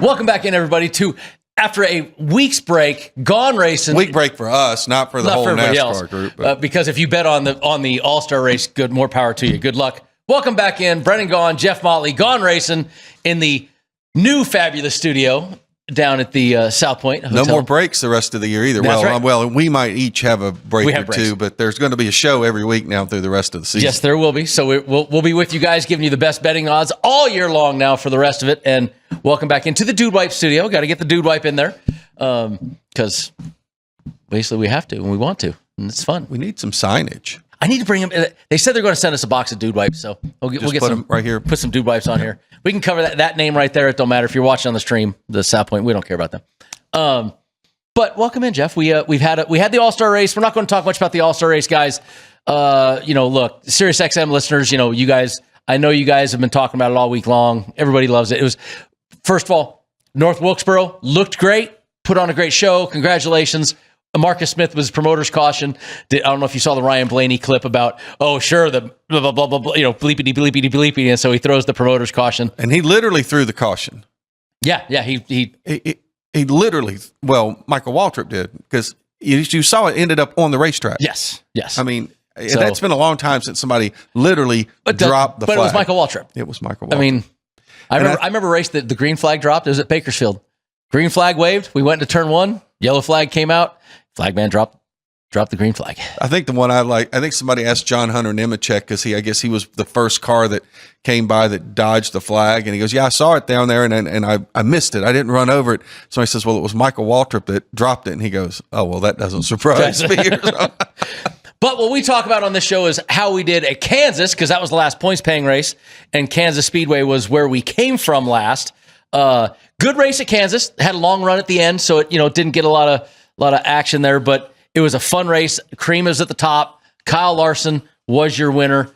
Welcome back in, everybody, to after a week's break, Gone Racin. Week break for us, not for the whole NASCAR group. Because if you bet on the All-Star race, good, more power to you. Good luck. Welcome back in, Brennan Gaughan, Jeff Motley, Gone Racin in the new fabulous studio down at the South Point Hotel. No more breaks the rest of the year either. That's right. Well, we might each have a break or two, but there's going to be a show every week now through the rest of the season. Yes, there will be. So we'll be with you guys, giving you the best betting odds all year long now for the rest of it. And welcome back into the Dude Wipe studio. Got to get the Dude Wipe in there because basically we have to and we want to, and it's fun. We need some signage. I need to bring them. They said they're going to send us a box of Dude Wipes, so we'll get put some them right here. Put some Dude Wipes on here. We can cover that name right there. It don't matter if you're watching on the stream. The South Point, we don't care about them. But welcome in, Jeff. We had the All-Star race. We're not going to talk much about the All-Star race, guys. Look, Sirius XM listeners, you guys. I know you guys have been talking about it all week long. Everybody loves it. It was, first of all, North Wilkesboro looked great. Put on a great show. Congratulations. Marcus Smith was promoter's caution. I don't know if you saw the Ryan Blaney clip about, the blah, blah, blah, blah, blah, bleepity, bleepity, bleepity. And so he throws the promoter's caution. And he literally threw the caution. Yeah. He literally, Michael Waltrip did, because you saw it ended up on the racetrack. Yes. I mean, that's been a long time since somebody literally dropped the flag. But it was Michael Waltrip. It was Michael Waltrip. I mean, I remember a race that the green flag dropped. It was at Bakersfield. Green flag waved. We went into turn one. Yellow flag came out. Flag man dropped the green flag. I think the one I think somebody asked John Hunter Nemechek, because I guess he was the first car that came by that dodged the flag. And he goes, yeah, I saw it down there and I missed it. I didn't run over it. So he says, well, it was Michael Waltrip that dropped it. And he goes, oh, well, that doesn't surprise me. But what we talk about on this show is how we did at Kansas, because that was the last points paying race. And Kansas Speedway was where we came from last. Good race at Kansas. Had a long run at the end. So it, didn't get a lot of action there, but it was a fun race. Cream was at the top. Kyle Larson was your winner.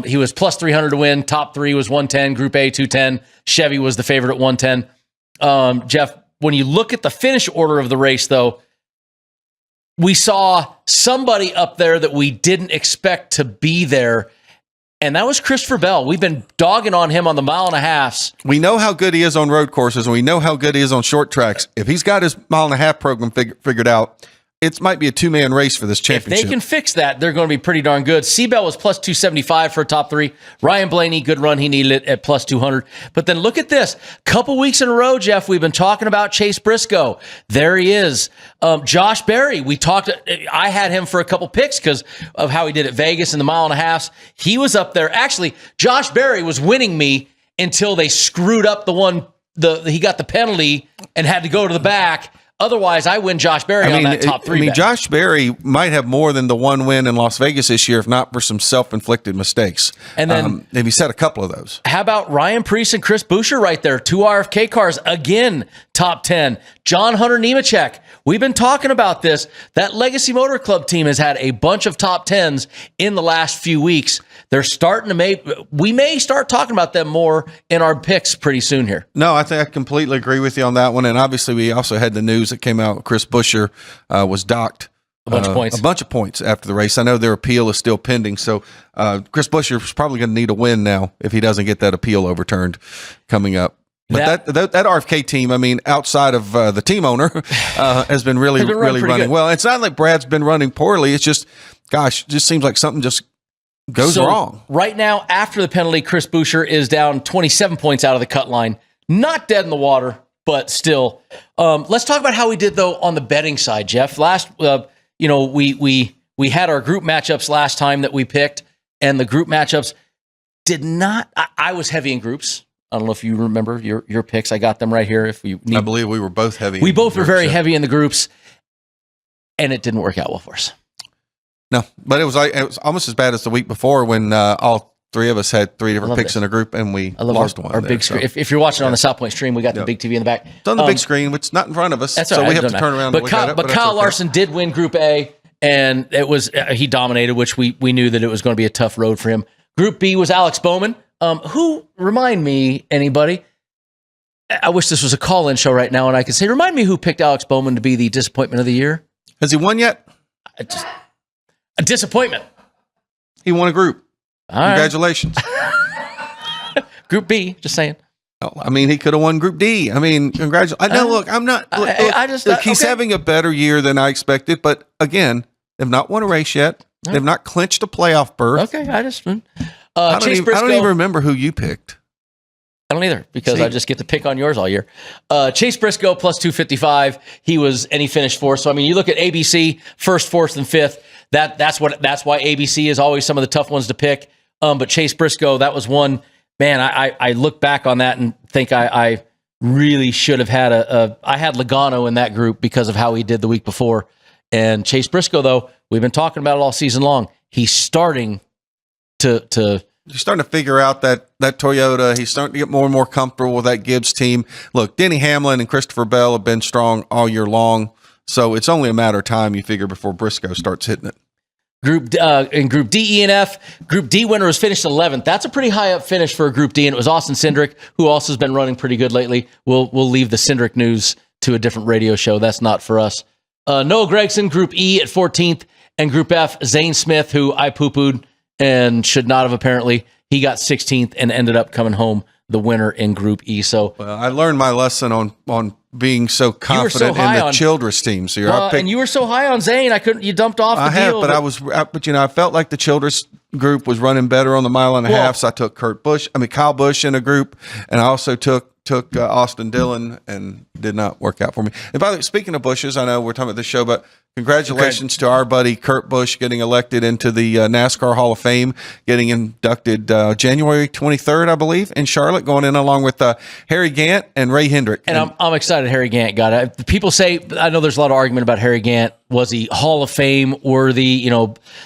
He was plus 300 to win. Top three was 110. Group A, 210. Chevy was the favorite at 110. Jeff, when you look at the finish order of the race, though, we saw somebody up there that we didn't expect to be there, and that was Christopher Bell. We've been dogging on him on the mile and a halves. We know how good he is on road courses, and we know how good he is on short tracks. If he's got his mile and a half program figured out, it might be a two-man race for this championship. If they can fix that, they're going to be pretty darn good. Seabell was plus 275 for a top three. Ryan Blaney, good run. He needed it at plus 200. But then look at this. Couple weeks in a row, Jeff, we've been talking about Chase Briscoe. There he is. Josh Berry, I had him for a couple picks because of how he did at Vegas in the mile and a half. He was up there. Actually, Josh Berry was winning me until they screwed up he got the penalty and had to go to the back. Otherwise, I win Josh Berry on that top three. Josh Berry might have more than the one win in Las Vegas this year, if not for some self-inflicted mistakes. And then maybe set a couple of those. How about Ryan Preece and Chris Buescher right there? Two RFK cars, again, top 10. John Hunter Nemechek. We've been talking about this. That Legacy Motor Club team has had a bunch of top 10s in the last few weeks. They're starting to we may start talking about them more in our picks pretty soon here. No, I think I completely agree with you on that one. And obviously, we also had the news that came out. Chris Buescher was docked a bunch of points after the race. I know their appeal is still pending. So Chris Buescher is probably going to need a win now if he doesn't get that appeal overturned coming up. But that RFK team, outside of the team owner, has been really running good. Well. It's not like Brad's been running poorly. It's just, just seems like something just goes wrong. Right now, after the penalty, Chris Buescher is down 27 points out of the cut line. Not dead in the water, but still. Let's talk about how we did, though, on the betting side, Jeff. Last, we had our group matchups last time that we picked, and the group matchups did not. I was heavy in groups. I don't know if you remember your picks. I got them right here. I believe we were both heavy. We both were very heavy in the groups, and it didn't work out well for us. No, but it was almost as bad as the week before when all three of us had three different picks in a group and we lost one. Our big screen. If you're watching on the South Point stream, we got the big TV in the back. It's on the big screen. It's not in front of us, so we have to turn around. But Kyle Larson did win Group A, and it was he dominated, which we knew that it was going to be a tough road for him. Group B was Alex Bowman. Who, remind me, anybody? I wish this was a call-in show right now, and I could say, remind me who picked Alex Bowman to be the disappointment of the year. Has he won yet? A disappointment. He won a group. All right. Congratulations. Group B, just saying. I mean, he could have won Group D. I mean, congratulations. I know. Look, I'm not. Look, he's having a better year than I expected. But again, they've not won a race yet. They've not clinched a playoff berth. Okay, I don't even remember who you picked. I don't either, because I just get to pick on yours all year. Chase Briscoe plus 255. He finished fourth. So I mean, you look at ABC first, fourth, and fifth. That's why ABC is always some of the tough ones to pick. But Chase Briscoe, that was one. Man, I look back on that and think I really should have had I had Logano in that group because of how he did the week before. And Chase Briscoe, though, we've been talking about it all season long. He's starting to He's starting to figure out that Toyota. He's starting to get more and more comfortable with that Gibbs team. Look, Denny Hamlin and Christopher Bell have been strong all year long. So it's only a matter of time, you figure, before Briscoe starts hitting it. In Group D, E, and F, Group D winner was finished 11th. That's a pretty high up finish for a Group D, and it was Austin Cindric, who also has been running pretty good lately. We'll leave the Cindric news to a different radio show. That's not for us. Noah Gragson, Group E at 14th, and Group F, Zane Smith, who I poo-pooed and should not have apparently. He got 16th and ended up coming home the winner in Group E. So I learned my lesson on being so confident in the Childress teams here. And you were so high on Zane, you dumped off the deal. But I felt like the Childress group was running better on the mile and a half, so I took Kyle Busch in a group, and I also took Austin Dillon, and did not work out for me. And by the way, speaking of Bushes, I know we're talking about this show, but congratulations to our buddy Kurt Busch getting elected into the NASCAR Hall of Fame, getting inducted January 23rd, I believe, in Charlotte, going in along with Harry Gant and Ray Hendrick. And I'm excited Harry Gant got it. People say, I know there's a lot of argument about Harry Gant. Was he Hall of Fame worthy?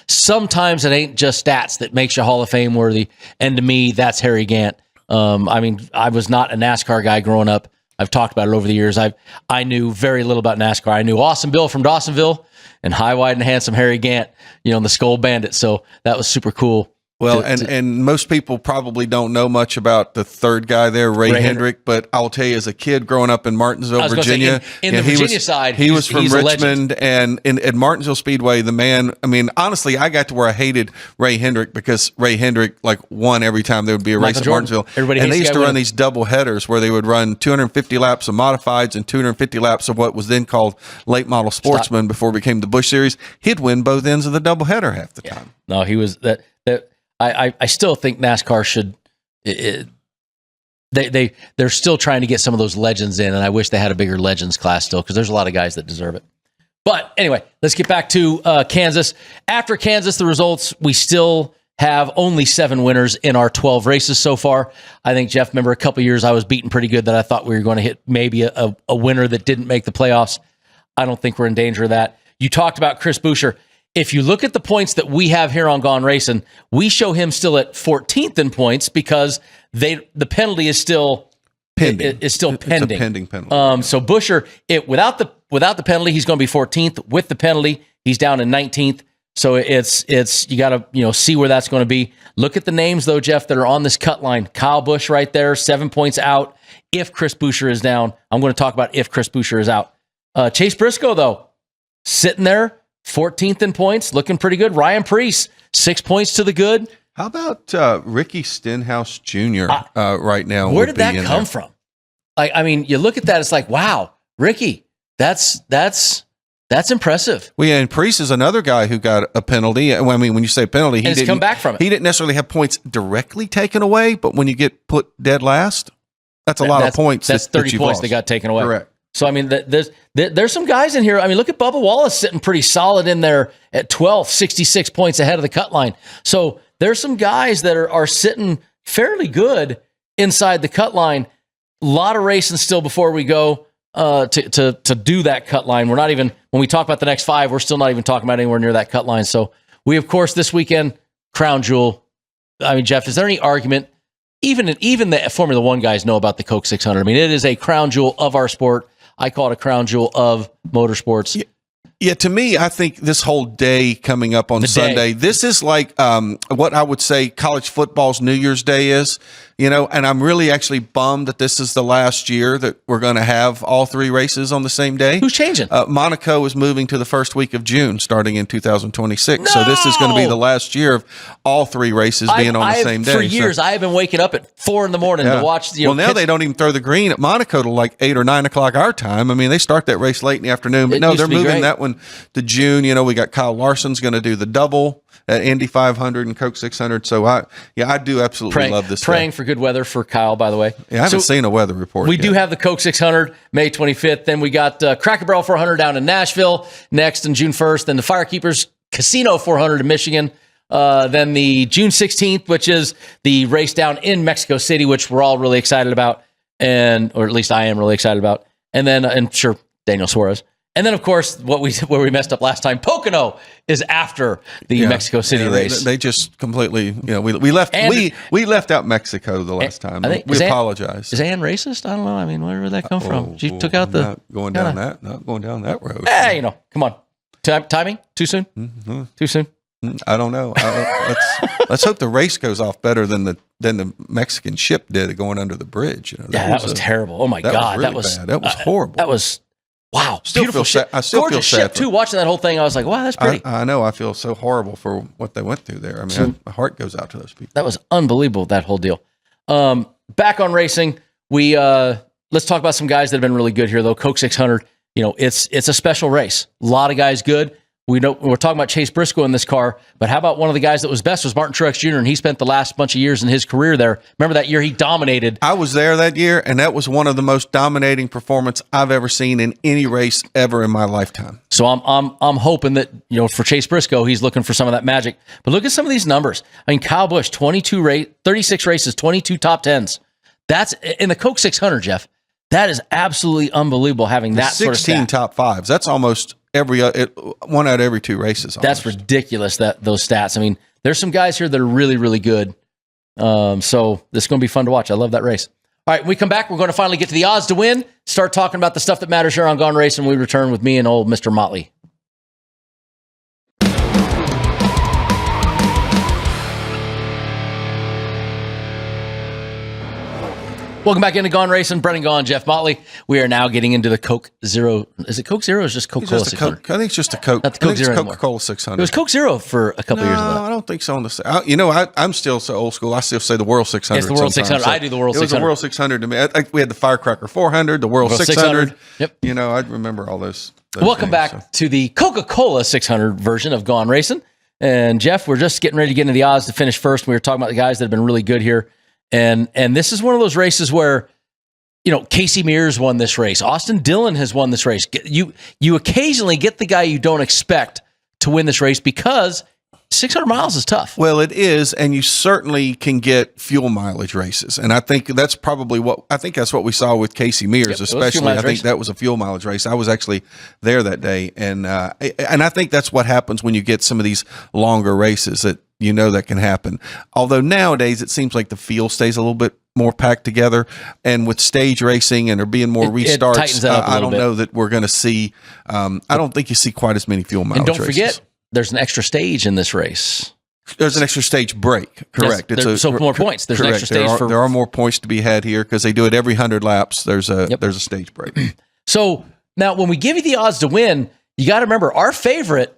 Sometimes it ain't just stats that makes you Hall of Fame worthy. And to me, that's Harry Gant. I was not a NASCAR guy growing up. I've talked about it over the years. I knew very little about NASCAR. I knew Awesome Bill from Dawsonville and High, Wide, and Handsome Harry Gant, the Skull Bandit. So that was super cool. Well, and most people probably don't know much about the third guy there, Ray Hendrick, but I'll tell you, as a kid growing up in Martinsville, Virginia, in the Virginia side, he was from Richmond, and at Martinsville Speedway, the man, honestly, I got to where I hated Ray Hendrick because Ray Hendrick won every time there would be a race at Martinsville. And they used to run these double headers where they would run 250 laps of modifieds and 250 laps of what was then called late model sportsman before it became the Busch Series. He'd win both ends of the double header half the time. No, he was that. I still think NASCAR should. They're still trying to get some of those legends in, and I wish they had a bigger legends class still, because there's a lot of guys that deserve it. But anyway, let's get back to Kansas. After Kansas, the results, we still have only 7 winners in our 12 races so far. I think, Jeff, remember a couple years I was beaten pretty good that I thought we were going to hit maybe a winner that didn't make the playoffs. I don't think we're in danger of that. You talked about Chris Buescher. If you look at the points that we have here on Gone Racin', we show him still at 14th in points because the penalty is still pending. It's still pending. It's a pending penalty. So Buescher, without the penalty, he's going to be 14th. With the penalty, he's down in 19th. So it's you got to see where that's going to be. Look at the names though, Jeff, that are on this cut line. Kyle Busch right there, 7 points out. If Chris Buescher is down, I'm going to talk about if Chris Buescher is out. Chase Briscoe though, sitting there. 14th in points, looking pretty good. Ryan Preece, 6 points to the good. How about Ricky Stenhouse Jr. Right now? Where did that come from? You look at that, it's like, wow, Ricky, that's impressive. Well, yeah, and Preece is another guy who got a penalty. When you say penalty, he didn't come back from it. He didn't necessarily have points directly taken away, but when you get put dead last, that's a lot of points. That's 30 points that got taken away. Correct. So, there's some guys in here. Look at Bubba Wallace sitting pretty solid in there at 12th, 66 points ahead of the cut line. So there's some guys that are sitting fairly good inside the cut line. A lot of racing still before we go to do that cut line. We're not even, when we talk about the next 5, we're still not even talking about anywhere near that cut line. So we, of course, this weekend, crown jewel. Jeff, is there any argument? Even the Formula One guys know about the Coke 600. It is a crown jewel of our sport. I call it a crown jewel of motorsports. Yeah, to me, I think this whole day coming up on Sunday, this is like what I would say college football's New Year's Day is, and I'm really actually bummed that this is the last year that we're going to have all 3 races on the same day. Who's changing? Monaco is moving to the first week of June starting in 2026. No! So this is going to be the last year of all 3 races being on the same day. For years, I have been waking up at 4 in the morning to watch. Well, now they don't even throw the green at Monaco till like 8 or 9 o'clock our time. I mean, they start that race late in the afternoon, but no, they're moving that one to June. We got Kyle Larson's going to do the double at Indy 500 and Coke 600. So I do absolutely love this. Praying for good weather for Kyle, by the way. Yeah, I haven't seen a weather report. We do have the Coke 600 May 25th. Then we got Cracker Barrel 400 down in Nashville next on June 1st. Then the Firekeepers Casino 400 in Michigan. Then the June 16th, which is the race down in Mexico City, which we're all really excited about, or at least I am really excited about. And then I'm sure Daniel Suarez. And then, of course, where we messed up last time, Pocono is after the Mexico City race. They just completely, we left out Mexico the last time. We apologize. Is Ann racist? I don't know. I mean, where did that come from? She took out the not going down that road. Hey, come on, timing too soon. Mm-hmm. Too soon. I don't know. Let's hope the race goes off better than the Mexican ship did going under the bridge. That was terrible. Oh my God, that was bad. That was horrible. That was. Wow, beautiful ship. I still gorgeous feel sad ship too. Watching that whole thing, I was like, "Wow, that's pretty." I know. I feel so horrible for what they went through there. I mean, my heart goes out to those people. That was unbelievable. That whole deal. Back on racing, we let's talk about some guys that have been really good here, though. Coke 600. It's a special race. A lot of guys good. We're talking about Chase Briscoe in this car, but how about one of the guys that was best was Martin Truex Jr., and he spent the last bunch of years in his career there. Remember that year he dominated? I was there that year, and that was one of the most dominating performances I've ever seen in any race ever in my lifetime. So I'm hoping that, for Chase Briscoe, he's looking for some of that magic. But look at some of these numbers. I mean, Kyle Busch, 36 races, 22 top 10s. That's in the Coke 600, Jeff. That is absolutely unbelievable having that sort of 16 top 5s. That's almost one out of every 2 races. Almost. That's ridiculous, those stats. I mean, there's some guys here that are really, really good. So this is going to be fun to watch. I love that race. All right, when we come back, we're going to finally get to the odds to win, start talking about the stuff that matters here on Gone Racin'. We return with me and old Mr. Motley. Welcome back into Gone Racin'. Brennan Gaughan, Jeff Motley. We are now getting into the Coke Zero. Is it Coke Zero or is it just Coca-Cola 600? I think it's just a Coke. Not the Coke Zero Coca-Cola 600. It was Coke Zero for a couple years ago. I don't think so. I'm still so old school. I still say the World 600. It's the World 600. I do the World 600. It was the World 600 to me. We had the Firecracker 400, the World 600. Yep. I remember all those Welcome back to the Coca-Cola 600 version of Gone Racin'. And Jeff, we're just getting ready to get into the odds to finish first. We were talking about the guys that have been really good here. And this is one of those races where Casey Mears won this race. Austin Dillon has won this race. You occasionally get the guy you don't expect to win this race because 600 miles is tough. Well, it is, and you certainly can get fuel mileage races. And I think that's probably what we saw with Casey Mears, especially. I think that was a fuel mileage race. I was actually there that day, and I think that's what happens when you get some of these longer races that that can happen. Although nowadays it seems like the field stays a little bit more packed together, and with stage racing and there being more restarts, I don't know that we're going to see. I don't think you see quite as many fuel mileage races. And don't forget, there's an extra stage in this race. There's an extra stage break. Correct. Yes, so more points. There's correct. An extra stage. There are more points to be had here because they do it every 100 laps. There's a stage break. So now when we give you the odds to win, you got to remember our favorite.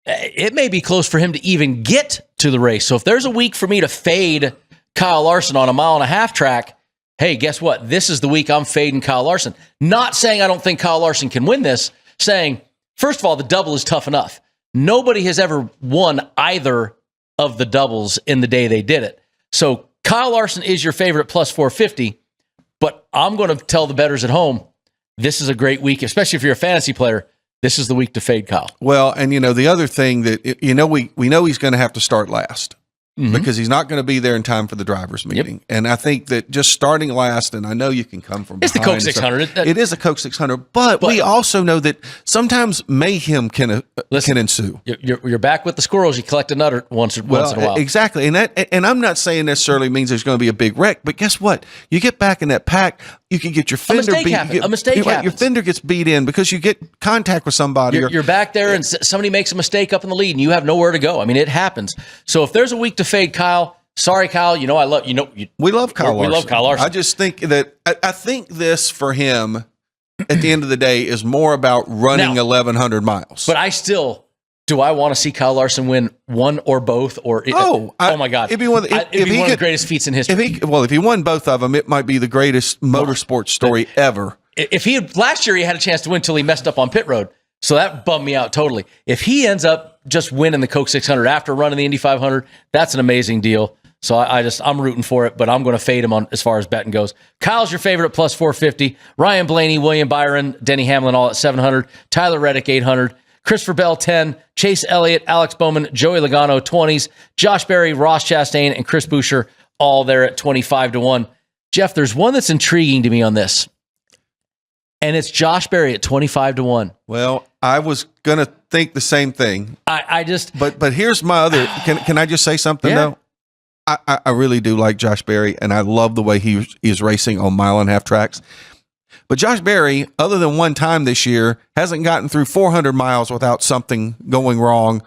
It may be close for him to even get to the race. So if there's a week for me to fade Kyle Larson on a 1.5 mile track, hey, guess what? This is the week I'm fading Kyle Larson. Not saying I don't think Kyle Larson can win this, saying, first of all, the double is tough enough. Nobody has ever won either of the doubles in the day they did it. So Kyle Larson is your favorite plus 450, but I'm going to tell the bettors at home, this is a great week, especially if you're a fantasy player. This is the week to fade Kyle. Well, and the other thing that we know he's going to have to start last. because he's not going to be there in time for the drivers meeting. And I think that just starting last, and I know you can come from it's the Coke 600. It is a Coke 600, but we also know that sometimes mayhem can ensue. You're back with the squirrels. You collect a nutter once in a while. Exactly. And I'm not saying necessarily means there's going to be a big wreck, but guess what? You get back in that pack, you can get your fender beat. A mistake happens. Your fender gets beat in because you get contact with somebody. You're back there and somebody makes a mistake up in the lead and you have nowhere to go. I mean, it happens. So if there's a week to fade Kyle, sorry, Kyle, we love Kyle Larson. We love Kyle Larson. I just think that I think this for him at the end of the day is more about running 1,100 miles. But do I want to see Kyle Larson win one or both? Oh my God. It'd be one of the greatest feats in history. If he won both of them, it might be the greatest motorsports story ever. Last year he had a chance to win until he messed up on pit road. So that bummed me out totally. If he ends up just winning the Coke 600 after running the Indy 500, that's an amazing deal. So I'm rooting for it, but I'm going to fade him on as far as betting goes. Kyle's your favorite plus 450. Ryan Blaney, William Byron, Denny Hamlin all at 700. Tyler Reddick 800. Christopher Bell 10. Chase Elliott, Alex Bowman, Joey Logano 20s. Josh Berry, Ross Chastain, and Chris Buescher all there at 25-1. Jeff, there's one that's intriguing to me on this. And it's Josh Berry at 25-1. Well, I was gonna think the same thing. But here's my other. Can I just say something though? I really do like Josh Berry, and I love the way he is racing on mile-and-a-half tracks. But Josh Berry, other than one time this year, hasn't gotten through 400 miles without something going wrong.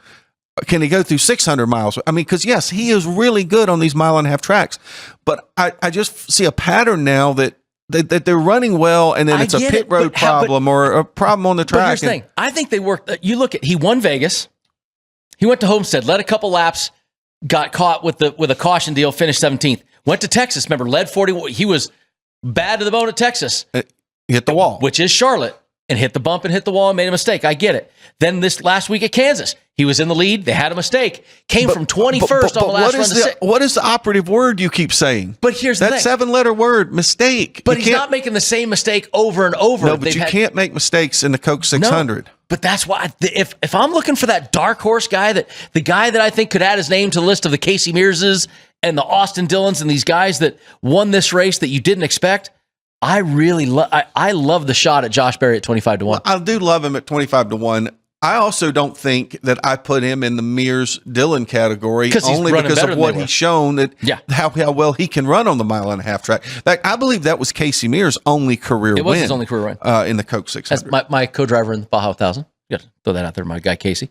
Can he go through 600 miles? I mean, because yes, he is really good on these mile-and-a-half tracks. But I just see a pattern now that they're running well, and then it's a pit road problem or a problem on the track. But here's the thing. I think they worked. You look at, he won Vegas. He went to Homestead, led a couple laps, got caught with a caution deal, finished 17th. Went to Texas, remember, led 40. He was bad to the bone at Texas. Hit the wall. Which is Charlotte, and hit the bump and hit the wall and made a mistake. I get it. Then this last week at Kansas, he was in the lead. They had a mistake. Came from 21st on the last run to 6th. What is the operative word you keep saying? But here's the thing. That 7-letter word, mistake. But he's not making the same mistake over and over. No, but you can't make mistakes in the Coke 600. No, but that's why, if I'm looking for that dark horse guy, the guy that I think could add his name to the list of the Casey Mearses and the Austin Dillons and these guys that won this race that you didn't expect, I really love the shot at Josh Berry at 25-1. Well, I do love him at 25-1. I also don't think that I put him in the Mears Dillon category only because of what he's shown how well he can run on the mile-and-a-half track. In fact, I believe that was Casey Mears' only career win. It was his only career win in the Coke 600. As my co-driver in the Baja 1000. You got to throw that out there, my guy Casey.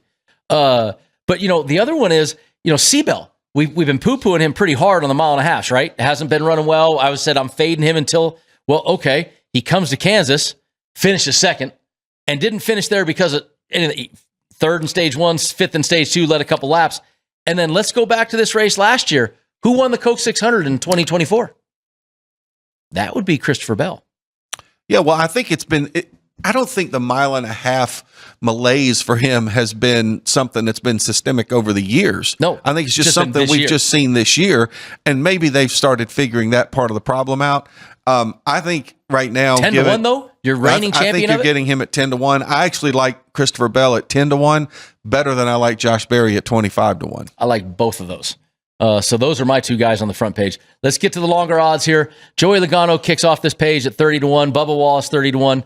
But the other one is Seabell. We've been poo-pooing him pretty hard on the mile-and-a-halves, right? It hasn't been running well. I said I'm fading him until. Well, okay, he comes to Kansas, finishes second, and didn't finish there because of third in stage 1, fifth in stage 2, led a couple laps. And then let's go back to this race last year. Who won the Coke 600 in 2024? That would be Christopher Bell. Yeah, well, I think I don't think the mile-and-a-half malaise for him has been something that's been systemic over the years. No. I think it's just something we've just seen this year, and maybe they've started figuring that part of the problem out. I think right now 10-1 though, you're reigning champion. I think you're getting him at 10-1. I actually like Christopher Bell at 10-1 better than I like Josh Berry at 25-1. I like both of those. So those are my two guys on the front page. Let's get to the longer odds here. Joey Logano kicks off this page at 30-1. Bubba Wallace 30-1.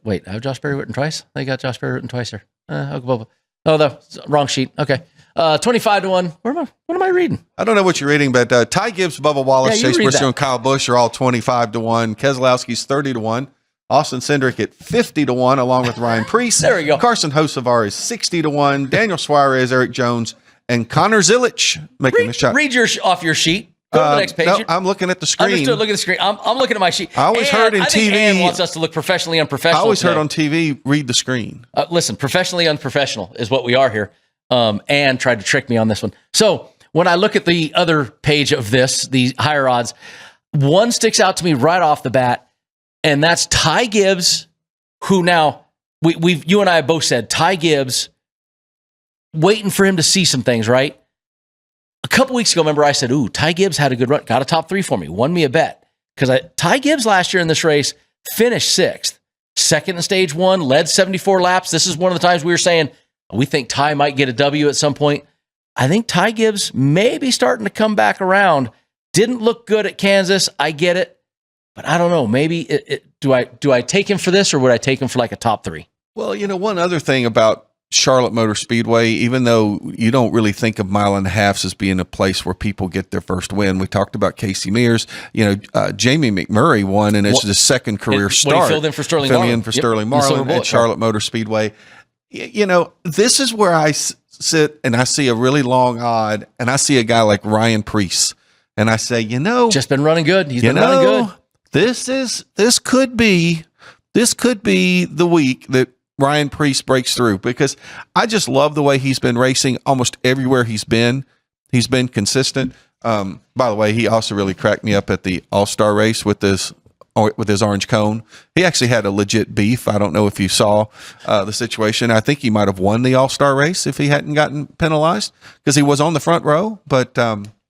Wait, I have Josh Berry written twice. I got Josh Berry written twice here. Okay, the wrong sheet. Okay. 25-1. What am I reading? I don't know what you're reading, but Ty Gibbs, Bubba Wallace, Chase Briscoe, and Kyle Busch are all 25-1. Keselowski's 30-1. Austin Cindric at 50-1, along with Ryan Preece. There we go. Carson Hocevar is 60-1. Daniel Suarez, Eric Jones, and Connor Zilic making the shot. Read off your sheet. Go to the next page. No, I'm looking at the screen. Understood. Look at the screen. I'm looking at my sheet. I always heard in I think TV. Ann wants us to look professionally unprofessional. I always heard on TV, read the screen. Listen, professionally unprofessional is what we are here. Ann tried to trick me on this one. So when I look at the other page of this, the higher odds, one sticks out to me right off the bat, and that's Ty Gibbs, who now you and I have both said Ty Gibbs, waiting for him to see some things, right? A couple weeks ago, remember I said, Ty Gibbs had a good run, got a top 3 for me, won me a bet. Because Ty Gibbs last year in this race finished 6th, second in stage 1, led 74 laps. This is one of the times we were saying, we think Ty might get a W at some point. I think Ty Gibbs may be starting to come back around. Didn't look good at Kansas. I get it. But I don't know. Maybe do I take him for this, or would I take him for like a top 3? Well, one other thing about Charlotte Motor Speedway, even though you don't really think of mile and a halves as being a place where people get their first win. We talked about Casey Mears. Jamie McMurray won, and it's his second career start. He filled in for Sterling Marlin at Charlotte Motor Speedway. This is where I sit and I see a really long odd, and I see a guy like Ryan Preece, and I say, just been running good. He's been running good. This could be the week that Ryan Preece breaks through, because I just love the way he's been racing almost everywhere he's been. He's been consistent. By the way, he also really cracked me up at the All-Star race with his orange cone. He actually had a legit beef. I don't know if you saw the situation. I think he might have won the All-Star race if he hadn't gotten penalized, because he was on the front row. But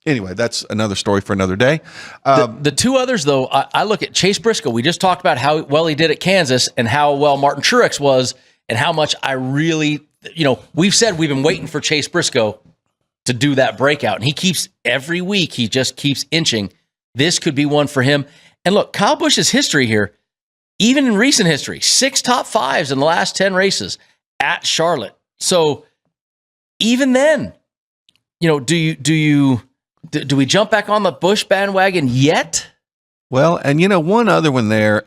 anyway, that's another story for another day. The two others, though, I look at Chase Briscoe. We just talked about how well he did at Kansas and how well Martin Truex was, and how much I really, we've said we've been waiting for Chase Briscoe to do that breakout. And he keeps, every week, he just keeps inching. This could be one for him. And look, Kyle Busch's history here, even in recent history, 6 top 5s in the last 10 races at Charlotte. So even then, do we jump back on the Busch bandwagon yet? Well, and one other one there.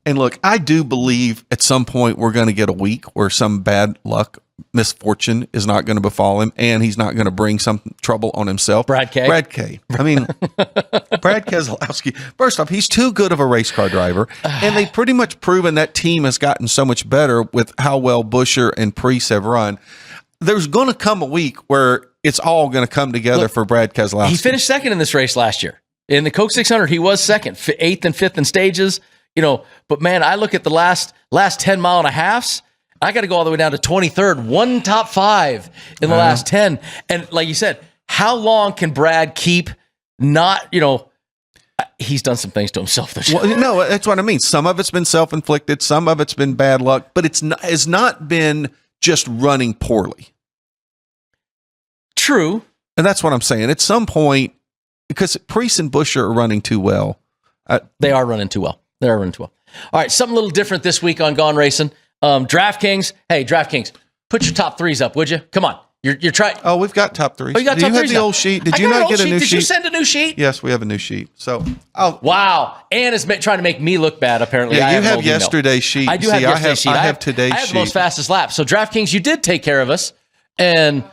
And look, I do believe at some point we're going to get a week where some bad luck, misfortune is not going to befall him, and he's not going to bring some trouble on himself. Brad K. I mean, Brad Keselowski, first off, he's too good of a race car driver, and they've pretty much proven that team has gotten so much better with how well Buescher and Preece have run. There's going to come a week where it's all going to come together for Brad Keselowski. He finished second in this race last year. In the Coke 600, he was second, 8th and 5th in stages. But man, I look at the last 10 mile and a halves. I got to go all the way down to 23rd, 1 top 5 in the last 10. And like you said, how long can Brad keep not, he's done some things to himself this year. Well, no, that's what I mean. Some of it's been self-inflicted. Some of it's been bad luck, but it's not been just running poorly. True. And that's what I'm saying. At some point, because Preece and Buescher are running too well. They are running too well. All right, something a little different this week on Gone Racin'. DraftKings. Hey, DraftKings, put your top 3s up, would you? Come on. You're trying. Oh, we've got top 3s. Oh, you got top 3s. Do you have the old sheet? Did you not get a new sheet? Did you send a new sheet? Yes, we have a new sheet. So, wow. Ann is trying to make me look bad, apparently. Yeah, you have yesterday's sheet. I do have yesterday's sheet. I have today's sheet. I have the most fastest lap. So, DraftKings, you did take care of us. And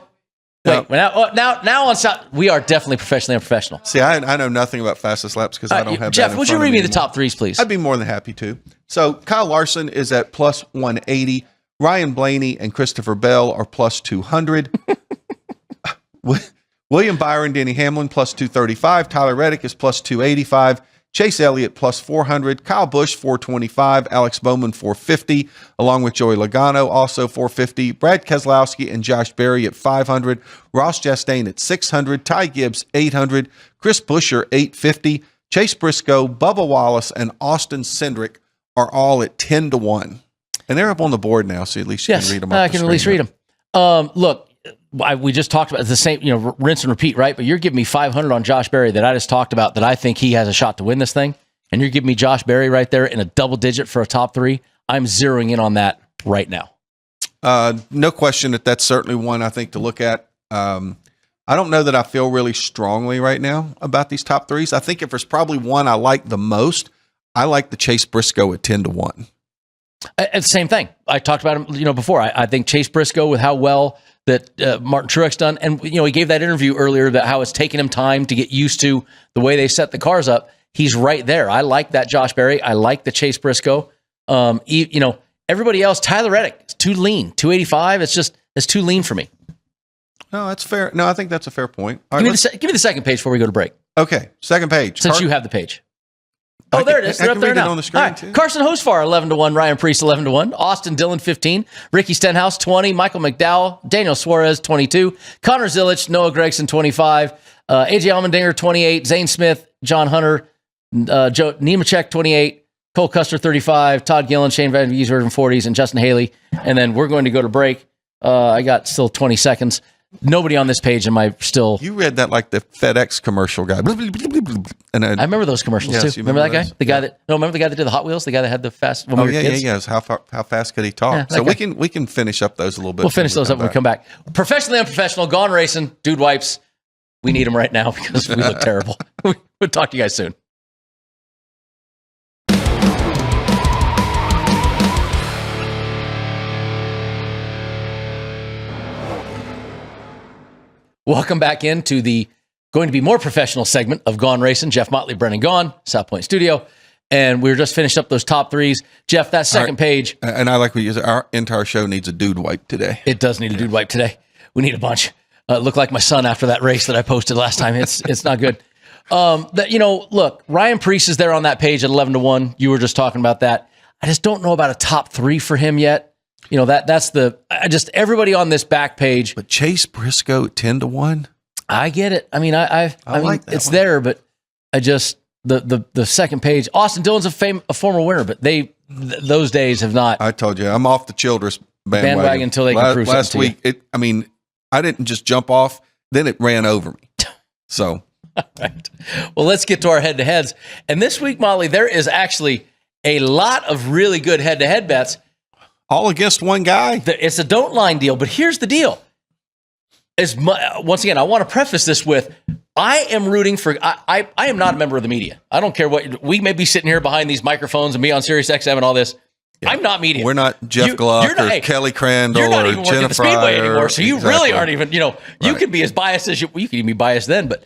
wait, now on South, we are definitely professionally unprofessional. See, I know nothing about fastest laps because I don't have Jeff, that. would you read me the top 3s, please? I'd be more than happy to. So Kyle Larson is at plus 180. Ryan Blaney and Christopher Bell are plus 200. William Byron, Denny Hamlin plus 235. Tyler Reddick is plus 285. Chase Elliott plus 400, Kyle Busch 425, Alex Bowman 450, along with Joey Logano also 450, Brad Keselowski and Josh Berry at 500, Ross Chastain at 600, Ty Gibbs 800, Chris Buescher 850, Chase Briscoe, Bubba Wallace, and Austin Cindric are all at 10-1. And they're up on the board now, so at least you can read them. I can at least read them. Look, we just talked about the same, rinse and repeat, right? But you're giving me 500 on Josh Berry that I just talked about that I think he has a shot to win this thing. And you're giving me Josh Berry right there in a double digit for a top 3. I'm zeroing in on that right now. No question that's certainly one I think to look at. I don't know that I feel really strongly right now about these top 3s. I think if there's probably one I like the most, I like the Chase Briscoe at 10-1. Same thing. I talked about him, before. I think Chase Briscoe, with how well that Martin Truex done, and he gave that interview earlier about how it's taken him time to get used to the way they set the cars up. He's right there. I like that Josh Berry. I like the Chase Briscoe. Everybody else, Tyler Reddick, it's too lean. 285. It's too lean for me. No, that's fair. No, I think that's a fair point. Give me the second page before we go to break. Okay, second page. Since you have the page. Oh, there it is. They're up there now. On the screen too. Carson Hosfar, 11-1. Ryan Preece, 11-1. Austin Dillon, 15. Ricky Stenhouse, 20. Michael McDowell. Daniel Suarez, 22. Connor Zilic. Noah Gregson, 25. AJ Allmendinger, 28. Zane Smith. John Hunter. Joe Nemechek, 28. Cole Custer, 35. Todd Gillen. Shane Van Vieser in 40s. And Justin Haley. And then we're going to go to break. I got still 20 seconds. Nobody on this page am I still. You read that like the FedEx commercial guy. And I remember those commercials too. Remember that guy? The guy that remember the guy that did the Hot Wheels? The guy that had the fast. When we were kids? Yeah. How fast could he talk? So we can finish up those a little bit. We'll finish those up when we come back. Professionally unprofessional, Gone Racin, dude wipes. We need them right now because we look terrible. We'll talk to you guys soon. Welcome back into the going to be more professional segment of Gone Racin. Jeff Motley, Brennan Gaughan, South Point Studio. And we were just finished up those top threes. Jeff, that second page. And I like what you said. Our entire show needs a dude wipe today. It does need a dude wipe today. We need a bunch. Look like my son after that race that I posted last time. It's not good. Look, Ryan Preece is there on that page at 11-1. You were just talking about that. I just don't know about a top three for him yet. That's everybody on this back page. But Chase Briscoe 10-1. I get it. I mean, I mean, it's one there, but I just the second page. Austin Dillon's a former winner, but those days have not. I told you, I'm off the Childress bandwagon until they can prove last week. I didn't just jump off; then it ran over me. So, all right. Well, let's get to our head-to-heads. And this week, Molly, there is actually a lot of really good head-to-head bets. All against one guy. It's a don't line deal, but here's the deal. Once again, I want to preface this with, I am rooting for, I am not a member of the media. I don't care what, we may be sitting here behind these microphones and be on Sirius XM and all this. Yeah. I'm not media. We're not Jeff Gluck or Kelly Crandall or Jennifer. You're not even working at the Speedway anymore, so you really aren't even, you can be as biased as you can even be biased then, but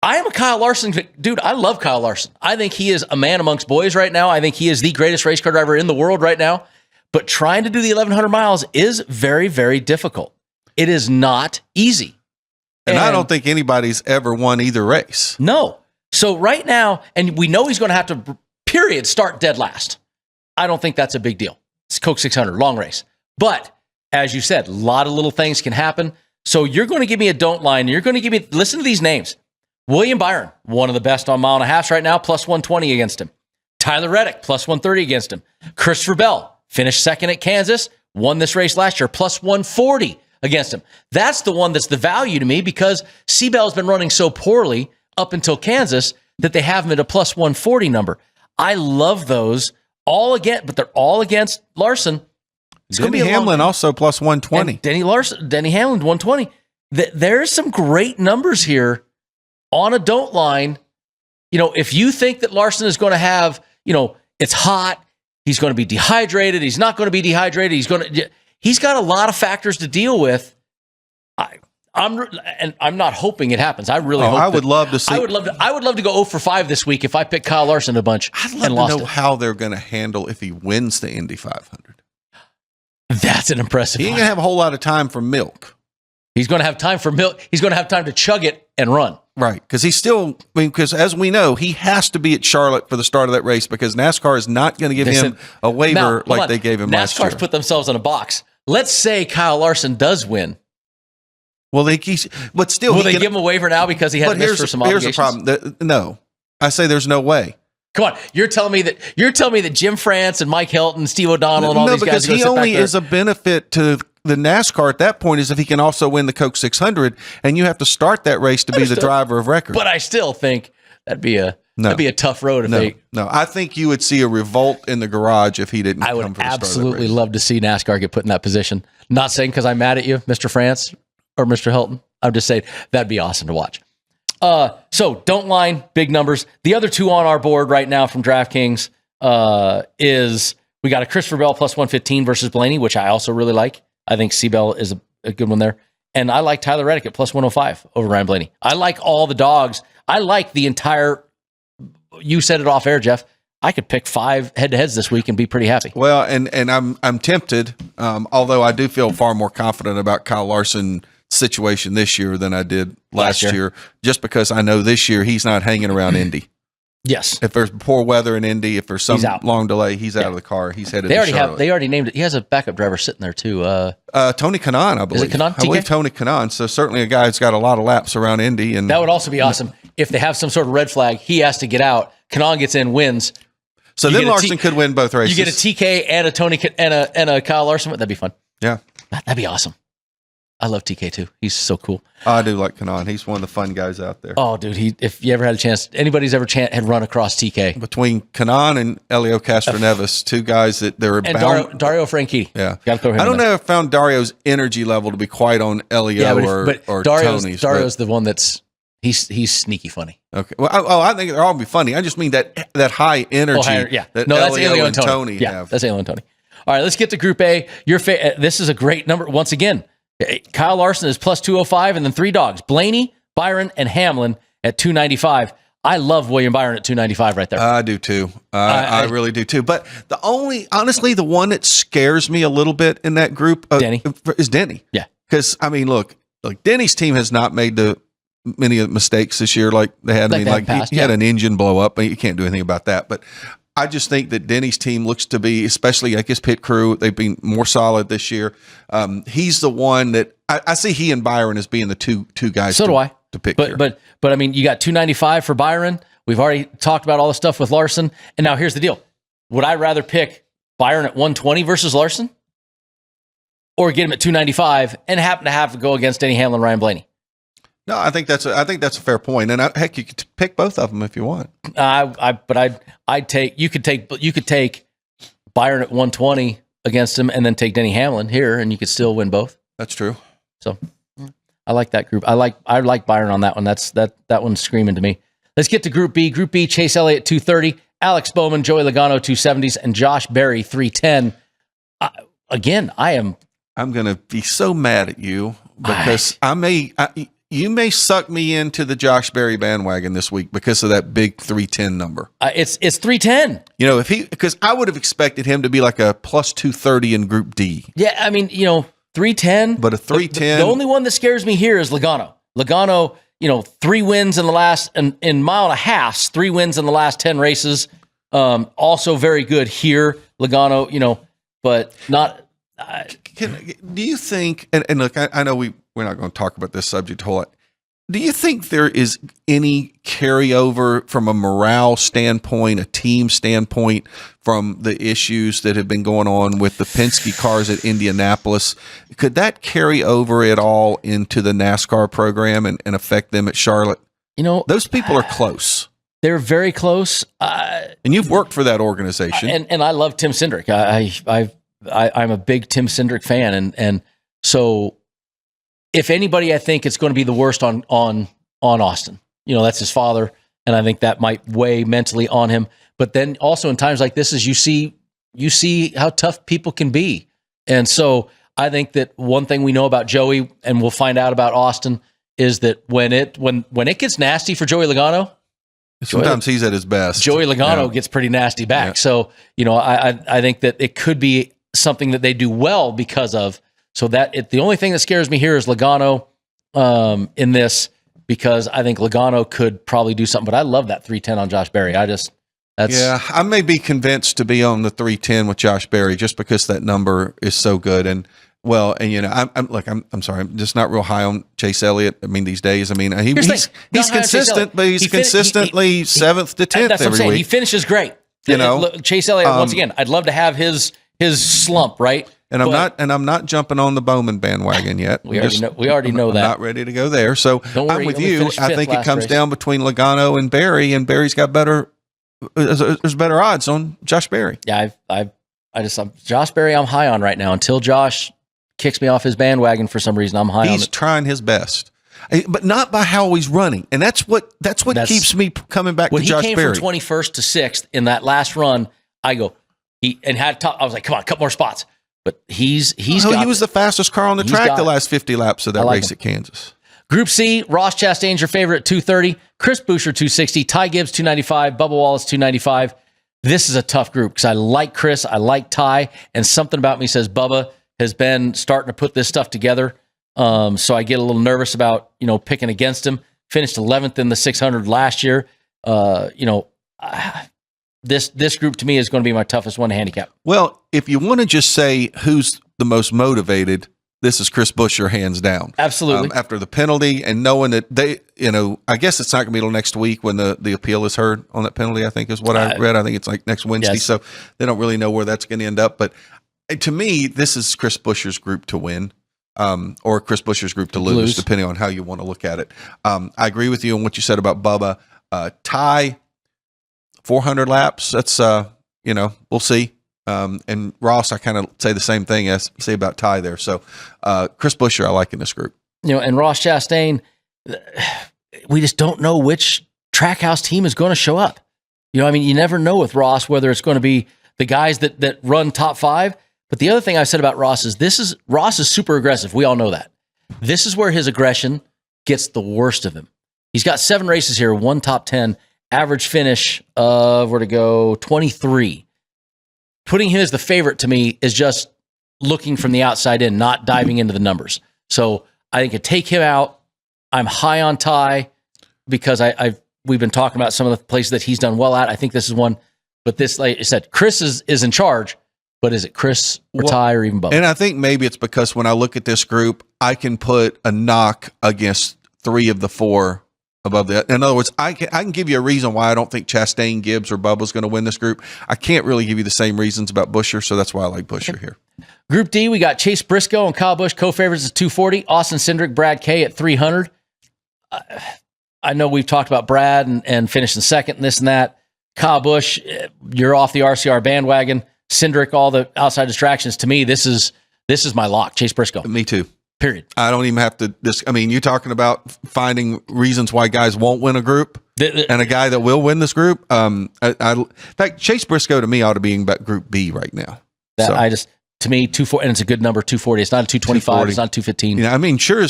I am a Kyle Larson. Dude, I love Kyle Larson. I think he is a man amongst boys right now. I think he is the greatest race car driver in the world right now. But trying to do the 1,100 miles is very, very difficult. It is not easy. And I don't think anybody's ever won either race. No. So right now, and we know he's going to have to, period, start dead last. I don't think that's a big deal. It's Coke 600, long race. But as you said, a lot of little things can happen. So you're going to give me a don't line. You're going to give me, listen to these names. William Byron, one of the best on mile and a half right now, plus 120 against him. Tyler Reddick, plus 130 against him. Christopher Bell, finished second at Kansas, won this race last year, plus 140 against him. That's the one that's the value to me because Seabell's been running so poorly up until Kansas that they have him at a plus 140 number. I love those but they're all against Larson. Denny Hamlin also plus 120. Denny Hamlin 120. There's some great numbers here on a don't line. If you think that Larson is going to have, it's hot, he's going to be dehydrated. He's not going to be dehydrated. He's got a lot of factors to deal with. I'm not hoping it happens. I really hope. I would love to see. I would love to go 0 for 5 this week if I pick Kyle Larson a bunch. I'd love to know how they're going to handle if he wins the Indy 500. That's an impressive. He ain't going to have a whole lot of time for milk. He's going to have time for milk. He's going to have time to chug it and run. Right, because because as we know, he has to be at Charlotte for the start of that race because NASCAR is not going to give him a waiver like they gave him last year. NASCAR's put themselves in a box. Let's say Kyle Larson does win. Well, but still, will they give him a waiver now because he had to miss for some obligations? Here's the problem. No, I say there's no way. Come on, you're telling me that Jim France and Mike Hilton, Steve O'Donnell, and all these guys. No, because he only is a benefit to the NASCAR at that point is if he can also win the Coke 600, and you have to start that race to be the driver of record. But I still think that'd be a tough road. No, I think you would see a revolt in the garage if he didn't. I would absolutely love to see NASCAR get put in that position. Not saying because I'm mad at you, Mr. France or Mr. Hilton. I'm just saying that'd be awesome to watch. So don't line, big numbers. The other two on our board right now from DraftKings is we got a Christopher Bell plus 115 versus Blaney, which I also really like. I think Seabell is a good one there. And I like Tyler Reddick at plus 105 over Ryan Blaney. I like all the dogs. I like the entire, you said it off air, Jeff. I could pick 5 head-to-heads this week and be pretty happy. Well, and I'm tempted, although I do feel far more confident about Kyle Larson's situation this year than I did last year, just because I know this year he's not hanging around Indy. Yes. If there's poor weather in Indy, if there's some long delay, he's out of the car. He's headed to Charlotte. They already named it. He has a backup driver sitting there too. Tony Kanaan, I believe. Is it Kanaan? I believe Tony Kanaan. So certainly a guy who's got a lot of laps around Indy. And that would also be awesome. If they have some sort of red flag, he has to get out. Kanaan gets in, wins. So then Larson could win both races. You get a TK and a Tony and a Kyle Larson. That'd be fun. Yeah. That'd be awesome. I love TK too. He's so cool. I do like Gaughan. He's one of the fun guys out there. Oh, dude, if you ever had a chance, anybody's ever had run across TK. Between Gaughan and Elio Castroneves, two guys that they're And bound. Dario Franchitti. Yeah. Gotta throw him I don't in there. know if I found Dario's energy level to be quite on Elio or Tony's. Dario's the one that's he's sneaky funny. Okay. Well, I think they're all be funny. I just mean that high energy that that's Elio and and Tony yeah, have. that's Elio and Tony. All right, let's get to Group A. This is a great number. Once again, Kyle Larson is plus 205, and then three dogs, Blaney, Byron, and Hamlin at 295. I love William Byron at 295 right there. I do too. I really do too. But honestly, the one that scares me a little bit in that group is Denny. Yeah. Because, I mean, look, Denny's team has not made many mistakes this year like they had. He had an engine blow up, but you can't do anything about that. But I just think that Denny's team looks to be, especially I guess pit crew, they've been more solid this year. He's the one that I see he and Byron as being the two guys. So do I. To pick here. But I mean, you got 295 for Byron. We've already talked about all the stuff with Larson. And now here's the deal. Would I rather pick Byron at 120 versus Larson? Or get him at 295 and happen to have to go against Denny Hamlin, Ryan Blaney? No, I think that's a fair point. And heck, you could pick both of them if you want. You could take Byron at 120 against him and then take Denny Hamlin here, and you could still win both. That's true. So I like that group. I like Byron on that one. That one's screaming to me. Let's get to Group B. Group B, Chase Elliott 230, Alex Bowman, Joey Logano 270s, and Josh Berry 310. I'm going to be so mad at you because you may suck me into the Josh Berry bandwagon this week because of that big 310 number. It's 310. You know, because I would have expected him to be like a plus 230 in Group D. Yeah, I mean, 310. But a 310. The only one that scares me here is Logano. Logano, 3 wins in the last, in mile and a half, 3 wins in the last 10 races. Also very good here, Logano, but not. Do you think, and look, I know we're not going to talk about this subject a whole lot. Do you think there is any carryover from a morale standpoint, a team standpoint, from the issues that have been going on with the Penske cars at Indianapolis? Could that carry over at all into the NASCAR program and affect them at Charlotte? Those people are close. They're very close. And you've worked for that organization. And I love Tim Cindric. I'm a big Tim Cindric fan. And so if anybody, I think it's going to be the worst on Austin. That's his father. And I think that might weigh mentally on him. But then also in times like this, is you see how tough people can be. And so I think that one thing we know about Joey, and we'll find out about Austin, is that when it gets nasty for Joey Logano, sometimes he's at his best. Joey Logano gets pretty nasty back. Yeah. So, I think that it could be something that they do well because of. So the only thing that scares me here is Logano in this, because I think Logano could probably do something. But I love that 310 on Josh Berry. I may be convinced to be on the 310 with Josh Berry just because that number is so good. And I'm sorry, I'm just not real high on Chase Elliott. I mean, these days, he's consistent, but he's consistently 7th to 10th that's every what I'm saying. week. He finishes great. Chase Elliott, once again, I'd love to have his slump, right? And I'm not jumping on the Bowman bandwagon yet. We already know that. I'm not ready to go there. So I'm with you. I think it comes down between Logano and Berry, and Berry's got there's better odds on Josh Berry. Yeah, Josh Berry I'm high on right now. Until Josh kicks me off his bandwagon for some reason, I'm high on it. He's trying his best, but not by how he's running, and that's what keeps me coming back to Josh Berry. When he came from 21st to 6th in that last run, I was like, come on, a couple more spots. But he was the fastest car on the track the last 50 laps of that race at Kansas. Group C, Ross Chastain's your favorite at 230, Chris Buescher 260, Ty Gibbs 295, Bubba Wallace 295. This is a tough group because I like Chris, I like Ty, and something about me says Bubba has been starting to put this stuff together. So I get a little nervous about picking against him. Finished 11th in the 600 last year. This group to me is going to be my toughest one to handicap. Well, if you want to just say who's the most motivated, this is Chris Buescher, hands down. Absolutely. After the penalty and knowing that they, I guess it's not going to be till next week when the appeal is heard on that penalty, I think is what I read. I think it's like next Wednesday. Yes. So they don't really know where that's going to end up. But to me, this is Chris Buescher's group to win. or Chris Buescher's group to lose, depending on how you want to look at it. I agree with you on what you said about Bubba. Ty, 400 laps. That's, we'll see. And Ross, I kind of say the same thing as say about Ty there. So Chris Buescher, I like in this group. And Ross Chastain, we just don't know which Trackhouse team is going to show up. You never know with Ross whether it's going to be the guys that run top 5. But the other thing I said about Ross is Ross is super aggressive. We all know that. This is where his aggression gets the worst of him. He's got 7 races here, 1 top 10, average finish of 23. Putting him as the favorite to me is just looking from the outside in, not diving into the numbers. So I think it take him out. I'm high on Ty because we've been talking about some of the places that he's done well at. I think this is one, but this, like I said, Chris is in charge, but is it Chris or Ty or even Bubba? And I think maybe it's because when I look at this group, I can put a knock against 3 of the 4 above that. In other words, I can give you a reason why I don't think Chastain, Gibbs, or Bubba's going to win this group. I can't really give you the same reasons about Buescher, so that's why I like Buescher here. Group D, we got Chase Briscoe and Kyle Busch, co-favorites at 240, Austin Cindric, Brad Kay at 300. I know we've talked about Brad and finishing second and this and that. Kyle Busch, you're off the RCR bandwagon. Cindric, all the outside distractions. To me, this is my lock, Chase Briscoe. Me too. Period. I don't even have to. You're talking about finding reasons why guys won't win a group, and a guy that will win this group. In fact, Chase Briscoe to me ought to be in Group B right now. To me, 240, and it's a good number, 240. It's not a 225. It's not 215. Sure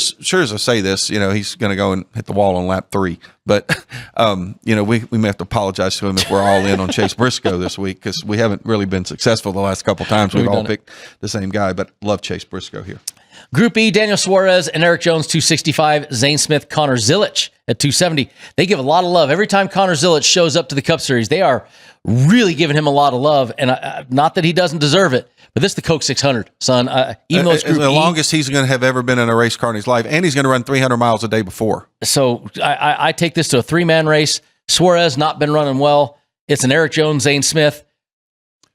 as I say this, he's going to go and hit the wall on lap 3. But, we may have to apologize to him if we're all in on Chase Briscoe this week because we haven't really been successful the last couple of times. We've all picked the same guy, but love Chase Briscoe here. Group E, Daniel Suarez and Eric Jones, 265. Zane Smith, Connor Zilic at 270. They give a lot of love. Every time Connor Zilic shows up to the Cup Series, they are really giving him a lot of love. And not that he doesn't deserve it, but this is the Coke 600, son. Even though it's Group the longest he's going to have ever been in a race car in his life, and he's going to run 300 miles a day before. So I take this to a 3-man race. Suarez not been running well. It's an Eric Jones, Zane Smith.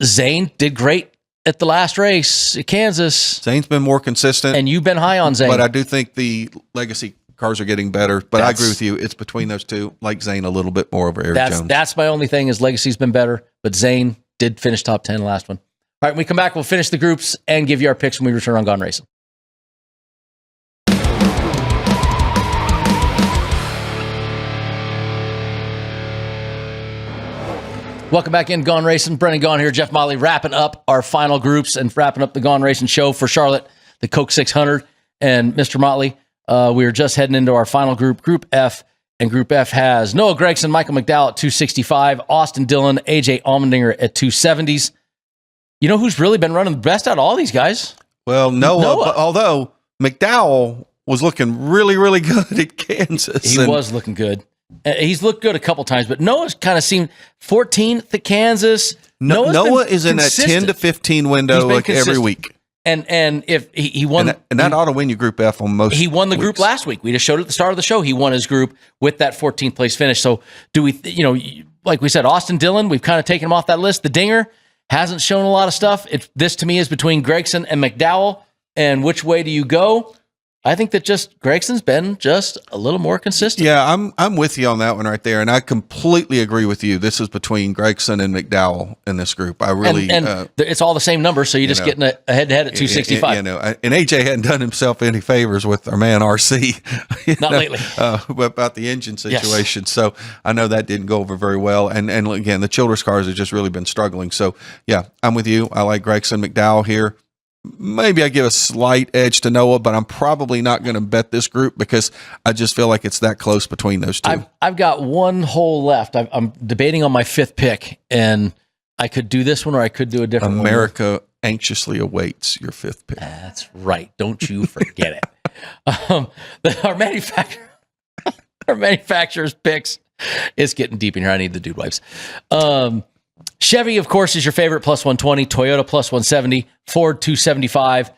Zane did great at the last race at Kansas. Zane's been more consistent. And you've been high on Zane. But I do think the legacy cars are getting better. But I agree with you. It's between those two. Like Zane a little bit more over Eric Jones. That's my only thing is legacy's been better. But Zane did finish top 10 last one. All right, when we come back, we'll finish the groups and give you our picks when we return on Gone Racin'. Welcome back in Gone Racin'. Brennan Gaughan here, Jeff Motley, wrapping up our final groups and wrapping up the Gone Racin' show for Charlotte, the Coke 600. And Mr. Motley, we are just heading into our final group, Group F. And Group F has Noah Gragson, Michael McDowell at 265, Austin Dillon, AJ Allmendinger at 270s. You know who's really been running the best out of all these guys? Well, Noah. But although McDowell was looking really, really good at Kansas. He was looking good. He's looked good a couple times, but Noah's kind of seemed 14th at Kansas. Noah is in that 10 to 15 window like every week. And if he won, and that ought to win you Group F on most. He won the group last week. We just showed it at the start of the show. He won his group with that 14th place finish. So do we? Like we said, Austin Dillon. We've kind of taken him off that list. The Dinger hasn't shown a lot of stuff. This to me is between Gragson and McDowell. And which way do you go? I think that just Gregson's been just a little more consistent. Yeah, I'm with you on that one right there, and I completely agree with you. This is between Gregson and McDowell in this group. I really, and it's all the same number, so you're just getting a head-to-head at 265. And AJ hadn't done himself any favors with our man RC. Not lately. About the engine situation. Yes. So I know that didn't go over very well. And again, the Childress cars have just really been struggling. So yeah, I'm with you. I like Gregson, McDowell here. Maybe I give a slight edge to Noah, but I'm probably not going to bet this group because I just feel like it's that close between those two. I've got one hole left. I'm debating on my fifth pick, and I could do this one or I could do a different one. America anxiously awaits your fifth pick. That's right. Don't you forget it. Our manufacturer's picks. It's getting deep in here. I need the dude wipes. Chevy, of course, is your favorite, plus 120. Toyota, plus 170. Ford, 275.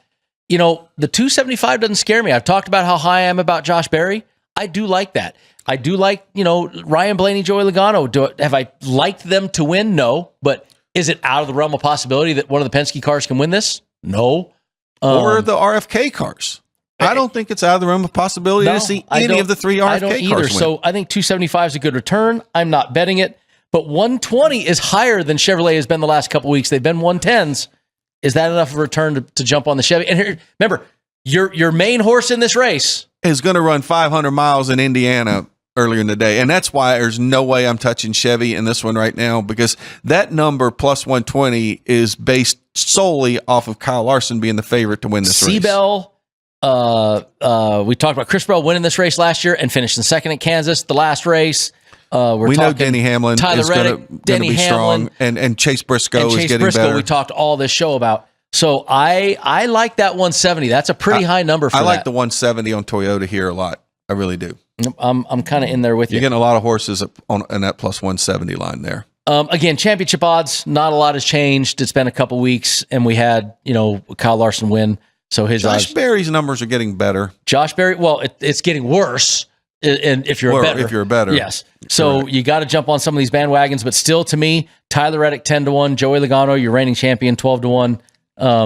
The 275 doesn't scare me. I've talked about how high I am about Josh Berry. I do like that. I do like, Ryan Blaney, Joey Logano. Have I liked them to win? No. But is it out of the realm of possibility that one of the Penske cars can win this? No. Or the RFK cars. I don't think it's out of the realm of possibility to see any of the 3 RFK I don't either. cars win. So I think 275 is a good return. I'm not betting it, but 120 is higher than Chevrolet has been the last couple of weeks. They've been 110s. Is that enough of a return to jump on the Chevy? And here, remember, your main horse in this race is going to run 500 miles in Indiana earlier in the day. And that's why there's no way I'm touching Chevy in this one right now, because that number plus 120 is based solely off of Kyle Larson being the favorite to win this race. Seabell, we talked about Chris Bell winning this race last year and finishing second at Kansas, the last race. We know Denny Hamlin is going to be strong, and Chase Briscoe is getting better. We talked all this show about. So I like that 170. That's a pretty high number for that. I like the 170 on Toyota here a lot. I really do. I'm kind of in there with you. You're getting a lot of horses in that plus 170 line there. Again, championship odds, not a lot has changed. It's been a couple weeks, and we had, Kyle Larson win. So his Josh Berry's numbers are getting better. Josh Berry, well, it's getting worse. And if you're a better, yes. So you got to jump on some of these bandwagons, but still, to me, Tyler Reddick 10-1, Joey Logano, your reigning champion 12-1,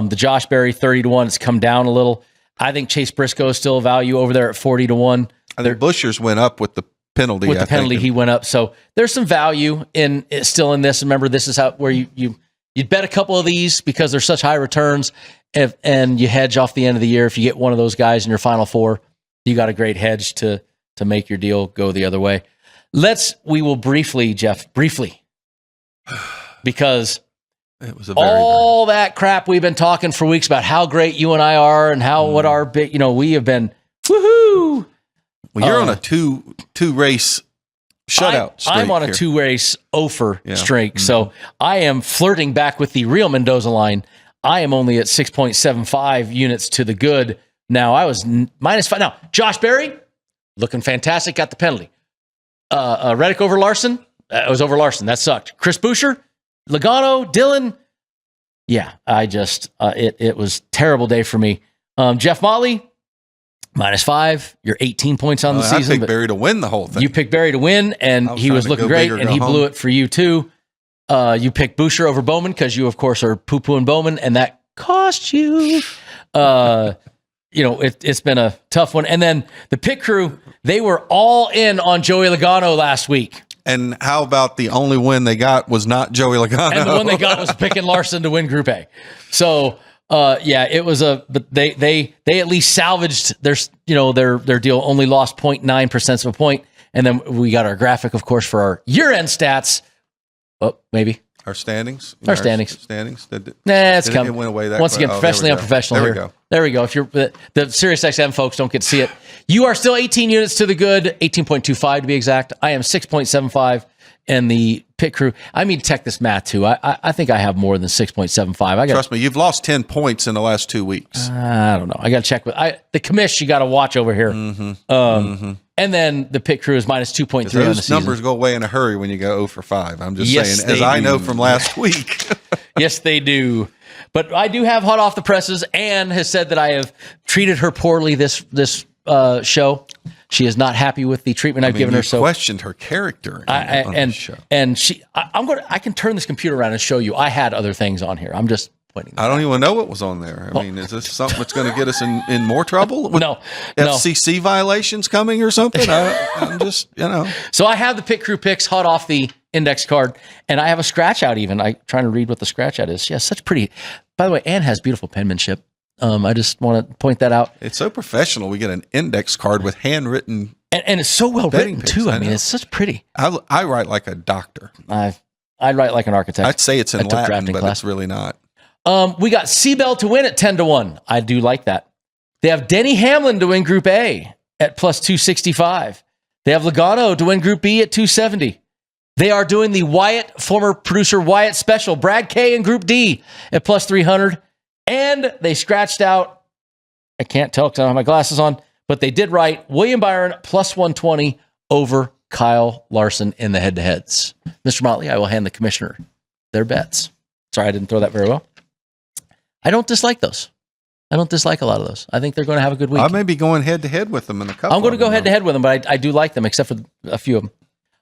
the Josh Berry 30-1. It's come down a little. I think Chase Briscoe is still a value over there at 40-1. I think Buescher's went up with the penalty. With the penalty, he went up. So there's some value still in this. Remember, this is where you'd bet a couple of these because they're such high returns, and you hedge off the end of the year. If you get one of those guys in your final four, you got a great hedge to make your deal go the other way. We will briefly, because it was all that crap we've been talking for weeks about how great you and I are and what our big, we have been, woohoo. Well, you're on a two race shutout streak. I'm on a 2-race offer streak. So I am flirting back with the real Mendoza line. I am only at 6.75 units to the good. Now I was -5. Now, Josh Berry, looking fantastic, got the penalty. Reddick over Larson. It was over Larson. That sucked. Chris Buescher, Logano, Dillon. Yeah, I just, it was a terrible day for me. Jeff Motley, -5. You're 18 points on the season. I picked Berry to win the whole thing. You picked Berry to win, and he was looking great, and he blew it for you too. You picked Buescher over Bowman because you, of course, are poo-pooing Bowman, and that cost you. It's been a tough one. And then the pit crew, they were all in on Joey Logano last week. And how about the only win they got was not Joey Logano? And the one they got was picking Larson to win Group A. So, it was but they at least salvaged their deal, only lost 0.9% of a point. And then we got our graphic, of course, for our year-end stats. Oh, maybe. Our standings? Our standings. Standings? It's coming. It went away that Once again, professionally unprofessional here. Go. There we go. If you're the SiriusXM folks don't get to see it. You are still 18 units to the good, 18.25 to be exact. I am 6.75, and the pit crew. I mean, check this math too. I think I have more than 6.75. Trust me, you've lost 10 points in the last 2 weeks. I don't know. I got to check with the commish. You got to watch over here. And then the pit crew is -2.3 on the season. Those numbers go away in a hurry when you go 0 for 5. I'm just saying, as I know from last week. Yes, they do. But I do have hot off the presses. Anne has said that I have treated her poorly this show. She is not happy with the treatment I've given her. So questioned her character on the show. And I can turn this computer around and show you. I had other things on here. I'm just pointing. I don't even know what was on there. I mean, is this something that's going to get us in more trouble? No. FCC violations coming or something? I'm just, So I have the pit crew picks hot off the index card, and I have a scratch out even. I'm trying to read what the scratch out is. She has such pretty. By the way, Anne has beautiful penmanship. I just want to point that out. It's so professional. We get an index card with handwritten, and it's so well written too. I mean, it's such pretty. I write like a doctor. I write like an architect. I'd say it's in Latin, but it's really not. We got Seabell to win at 10-1. I do like that. They have Denny Hamlin to win Group A at +265. They have Logano to win Group B at 270. They are doing the former producer Wyatt special, Brad K in Group D at +300. And they scratched out, I can't tell because I don't have my glasses on, but they did write William Byron +120 over Kyle Larson in the head-to-heads. Mr. Motley, I will hand the commissioner their bets. Sorry, I didn't throw that very well. I don't dislike those. I don't dislike a lot of those. I think they're going to have a good week. I may be going head-to-head with them in a couple. I'm going to go head-to-head with them, but I do like them, except for a few of them.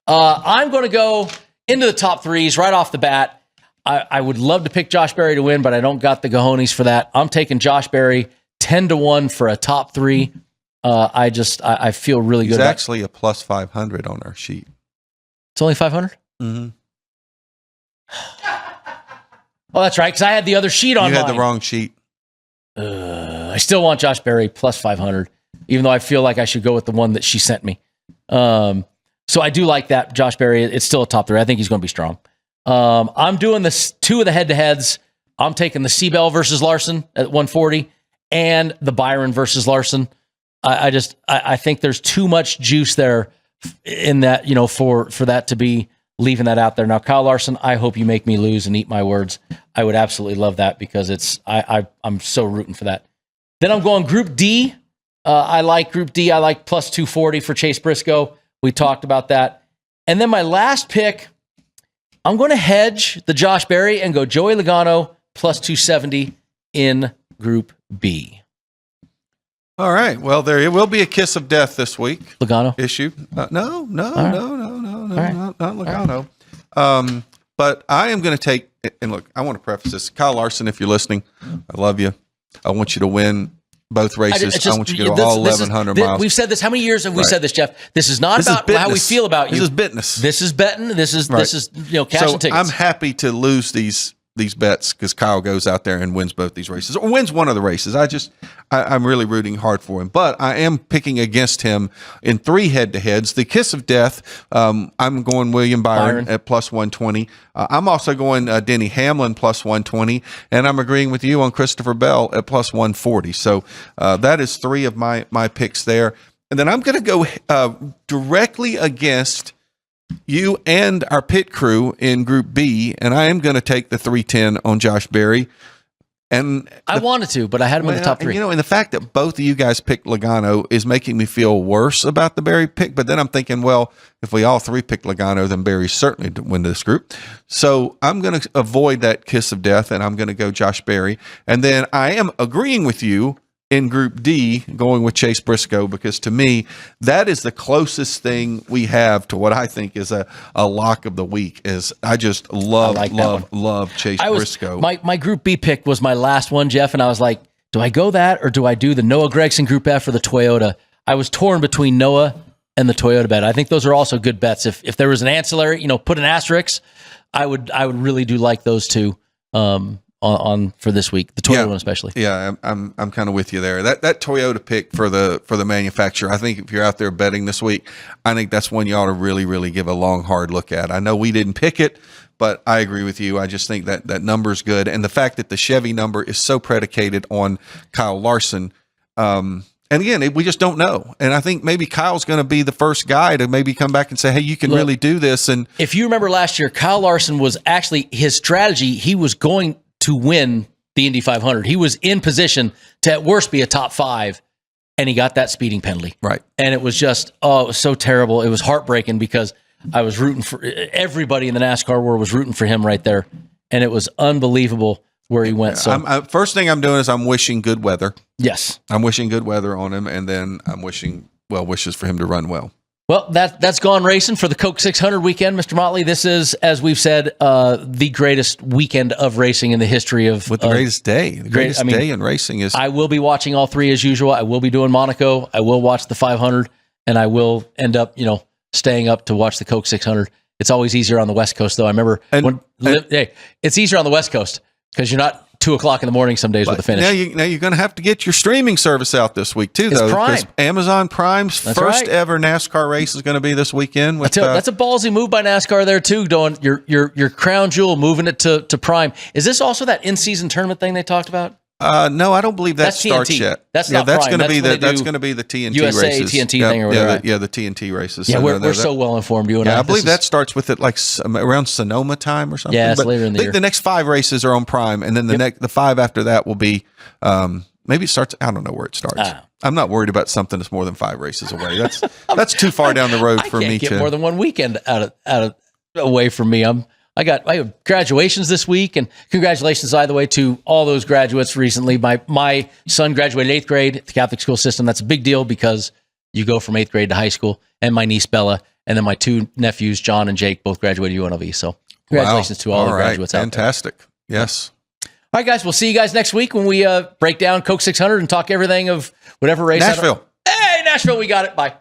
I'm going to go into the top threes right off the bat. I would love to pick Josh Berry to win, but I don't got the cojones for that. I'm taking Josh Berry 10-1 for a top 3. I feel really good. He's actually a plus 500 on our sheet. It's only 500? Mm-hmm. Oh, that's right, because I had the other sheet on. You had the wrong sheet. I still want Josh Berry plus 500, even though I feel like I should go with the one that she sent me. So I do like that, Josh Berry. It's still a top 3. I think he's going to be strong. I'm doing this 2 of the head-to-heads. I'm taking the Seabell versus Larson at 140 and the Byron versus Larson. I think there's too much juice there in that, for that to be leaving that out there. Now, Kyle Larson, I hope you make me lose and eat my words. I would absolutely love that because I'm so rooting for that. Then I'm going Group D. I like Group D. I like plus 240 for Chase Briscoe. We talked about that. And then my last pick, I'm going to hedge the Josh Berry and go Joey Logano plus 270 in Group B. All right. Well, there will be a kiss of death this week. Logano issue? No, right. not Logano. Right. But I am going to take. And look, I want to preface this. Kyle Larson, if you're listening, I love you. I want you to win both races. I want you to go all 1,100 miles. We've said this. How many years have we said this, Jeff? This is not about how we feel about you. This is business. This is betting. This is cash and tickets. I'm happy to lose these bets because Kyle goes out there and wins both these races or wins one of the races. I'm really rooting hard for him, but I am picking against him in 3 head-to-heads. The kiss of death, I'm going William Byron at plus 120. I'm also going Denny Hamlin plus 120, and I'm agreeing with you on Christopher Bell at plus 140. So that is 3 of my picks there. And then I'm going to go directly against you and our pit crew in Group B, and I am going to take the 310 on Josh Berry. And I wanted to, but I had him in the top 3. And the fact that both of you guys picked Logano is making me feel worse about the Berry pick. But then I'm thinking, well, if we all 3 pick Logano, then Berry's certainly to win this group. So I'm going to avoid that kiss of death, and I'm going to go Josh Berry. And then I am agreeing with you in Group D, going with Chase Briscoe, because to me, that is the closest thing we have to what I think is a lock of the week. Is I just love Chase Briscoe. My Group B pick was my last one, Jeff, and I was like, do I go that or do I do the Noah Gragson Group F or the Toyota? I was torn between Noah and the Toyota bet. I think those are also good bets. If there was an ancillary, put an asterisk, I would really do like those 2. On for this week, the Toyota one especially. Yeah, I'm kind of with you there. That Toyota pick for the manufacturer, I think if you're out there betting this week, I think that's one you ought to really, really give a long, hard look at. I know we didn't pick it, but I agree with you. I just think that number's good. And the fact that the Chevy number is so predicated on Kyle Larson, and again, we just don't know. And I think maybe Kyle's going to be the first guy to maybe come back and say, hey, you can really do this. And if you remember last year, Kyle Larson was actually, his strategy, he was going to win the Indy 500. He was in position to at worst be a top 5, and he got that speeding penalty. Right. And it was just, it was so terrible. It was heartbreaking because I was rooting for, everybody in the NASCAR world was rooting for him right there. And it was unbelievable where he went. So first thing I'm doing is I'm wishing good weather. Yes. I'm wishing good weather on him, and then I'm wishing wishes for him to run well. Well, that's Gone Racin for the Coke 600 weekend, Mr. Motley. This is, as we've said, the greatest weekend of racing in the history of... the greatest day. The greatest day in racing is... I will be watching all 3 as usual. I will be doing Monaco. I will watch the 500, and I will end up, staying up to watch the Coke 600. It's always easier on the West Coast, though. I remember... it's easier on the West Coast because you're not 2:00 in the morning some days with the finish. Now you're going to have to get your streaming service out this week too, though. Prime. Amazon Prime's first ever NASCAR race is going to be this weekend. That's a ballsy move by NASCAR there too, doing your crown jewel, moving it to Prime. Is this also that in-season tournament thing they talked about? No, I don't believe that starts TNT. yet. That's not Prime. Going to be that's going to be the TNT USA, races. TNT thing or whatever. The TNT races. Yeah, we're so well informed. You and I believe that starts with it like around Sonoma time or something. Yeah, it's later in the year. The next 5 races are on Prime, and then the 5 after that will be maybe it starts. I don't know where it starts. I'm not worried about something that's more than 5 races away. That's too far down the road for me. I can't get more than one weekend out of away from me. I have graduations this week, and congratulations, by the way, to all those graduates recently. My son graduated 8th grade at the Catholic school system. That's a big deal because you go from 8th grade to high school. And my niece Bella, and then my 2 nephews, John and Jake, both graduated UNLV. So congratulations to all the graduates out there. Fantastic. Yes. All right, guys. We'll see you guys next week when we break down Coke 600 and talk everything of whatever race. Nashville. Hey, Nashville, we got it. Bye.